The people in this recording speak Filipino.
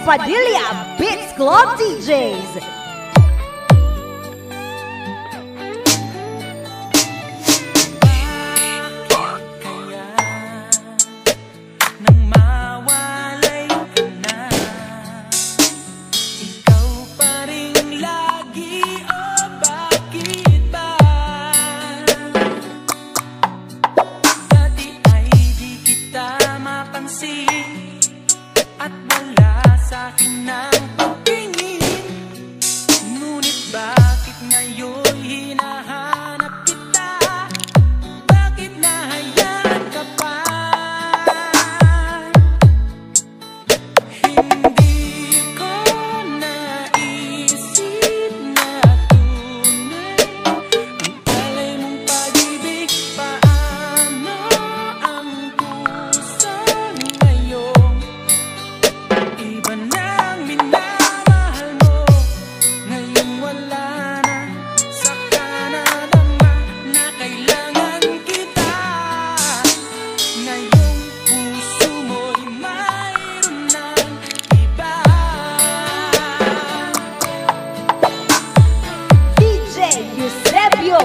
Padilla Beats Club DJs. At wala sa'kin ng pagtingin, ngunit bakit ngayon hinahanap kita? Bakit nahayaan ka pa? Hindi ko naisip na tunay ang alay mong pag-ibig. Paano ang puso ngayon? Iba nang minamahal mo, ngayon wala na, saka nadama na kailangan kita. Ngayong puso mo'y mayroon ng iba. DJ Eusebio